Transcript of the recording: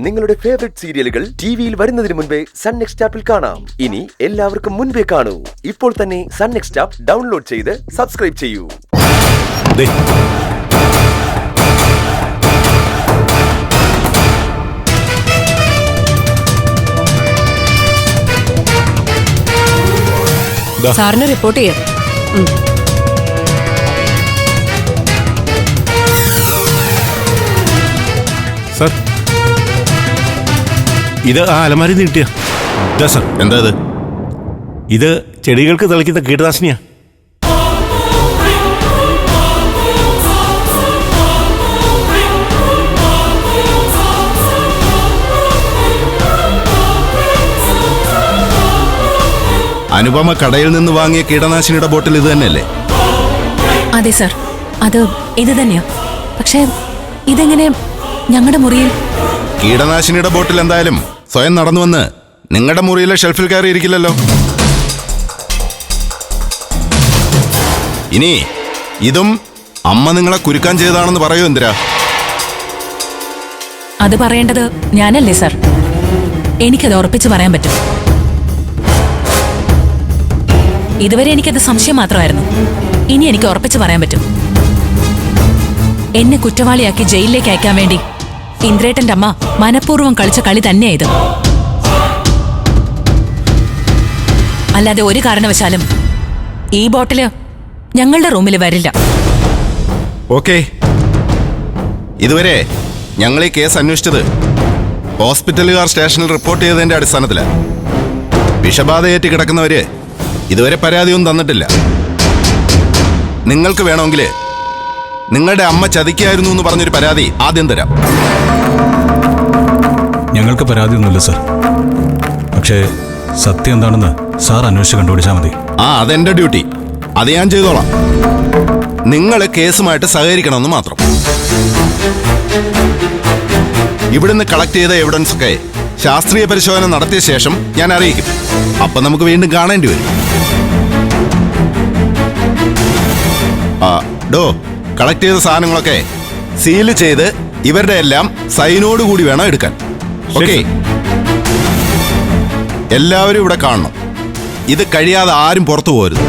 നിങ്ങളുടെ ഫേവറേറ്റ് സീരിയലുകൾ ടിവിയിൽ വരുന്നതിന് മുൻപേ സൺ നെക്സ്റ്റ് ആപ്പിൽ കാണാം. ഇനി എല്ലാവർക്കും മുൻപേ കാണൂ. ഇപ്പോൾ തന്നെ സൺ നെക്സ്റ്റ് ആപ്പ് ഡൗൺലോഡ് ചെയ്ത് സബ്സ്ക്രൈബ് ചെയ്യൂ. സാറിന് റിപ്പോർട്ട് ചെയ്യാം. സർ, ഇത് ആ അലമാരി നീട്ടിയ സർ. എന്താ ഇത് ചെടികൾക്ക് തളിക്കുന്ന കീടനാശിനിയാ. അനുപമ കടയിൽ നിന്ന് വാങ്ങിയ കീടനാശിനിയുടെ ബോട്ടിൽ ഇത് തന്നെയല്ലേ? അതെ സർ, അത് ഇത് തന്നെയാ. പക്ഷേ ഇതെങ്ങനെ ഞങ്ങളുടെ മുറിയിൽ? കീടനാശിനിയുടെ ബോട്ടിൽ എന്തായാലും സ്വയം നടന്നു വന്ന് നിങ്ങളുടെ മുറിയിലെ ഷെൽഫിൽ കയറിയിരിക്കില്ലല്ലോ. ഇനി ഇതും അമ്മ നിങ്ങളെ കുരുക്കാൻ ചെയ്തതാണെന്ന് പറയൂ എന്തിരാ? അത് പറയേണ്ടത് ഞാനല്ലേ സർ? എനിക്കത് ഉറപ്പിച്ച് പറയാൻ പറ്റും. ഇതുവരെ എനിക്കത് സംശയം മാത്രമായിരുന്നു. ഇനി എനിക്ക് ഉറപ്പിച്ച് പറയാൻ പറ്റും. എന്നെ കുറ്റവാളിയാക്കി ജയിലിലേക്ക് അയക്കാൻ വേണ്ടി ഇന്ദ്രേട്ടന്റെ അമ്മ മനഃപൂർവ്വം കളിച്ച കളി തന്നെയാ ഇത്. അല്ലാതെ ഒരു കാരണവശാലും ഈ ബോട്ടില് ഞങ്ങളുടെ റൂമിൽ വരില്ല. ഓക്കേ, ഇതുവരെ ഞങ്ങൾ ഈ കേസ് അന്വേഷിച്ചത് ഹോസ്പിറ്റലുകാർ സ്റ്റേഷനിൽ റിപ്പോർട്ട് ചെയ്തതിന്റെ അടിസ്ഥാനത്തിലാണ്. വിഷബാധയേറ്റ് കിടക്കുന്നവര് ഇതുവരെ പരാതിയൊന്നും തന്നിട്ടില്ല. നിങ്ങൾക്ക് വേണമെങ്കിൽ നിങ്ങളുടെ അമ്മ ചതിക്കായിരുന്നു എന്ന് പറഞ്ഞൊരു പരാതി ആദ്യം തരാം. ഞങ്ങൾക്ക് പരാതിയൊന്നുമില്ല സർ. പക്ഷേ സത്യം എന്താണെന്ന് സാർ അന്വേഷിച്ച് കണ്ടുപിടിച്ചാൽ മതി. അതെന്റെ ഡ്യൂട്ടി. അത് ഞാൻ ചെയ്തോളാം. നിങ്ങൾ കേസുമായിട്ട് സഹകരിക്കണമെന്ന് മാത്രം. ഇവിടുന്ന് കളക്ട് ചെയ്ത എവിഡൻസ് ഒക്കെ ശാസ്ത്രീയ പരിശോധന നടത്തിയ ശേഷം ഞാൻ അറിയിക്കും. അപ്പൊ നമുക്ക് വീണ്ടും കാണേണ്ടി വരും. കളക്ട് ചെയ്ത സാധനങ്ങളൊക്കെ സീല് ചെയ്ത് ഇവരുടെ എല്ലാം സൈനോട് കൂടി വേണം എടുക്കാൻ. ഓക്കെ, എല്ലാവരും ഇവിടെ കാണണം. ഇത് കഴിയാതെ ആരും പുറത്തു പോകരുത്.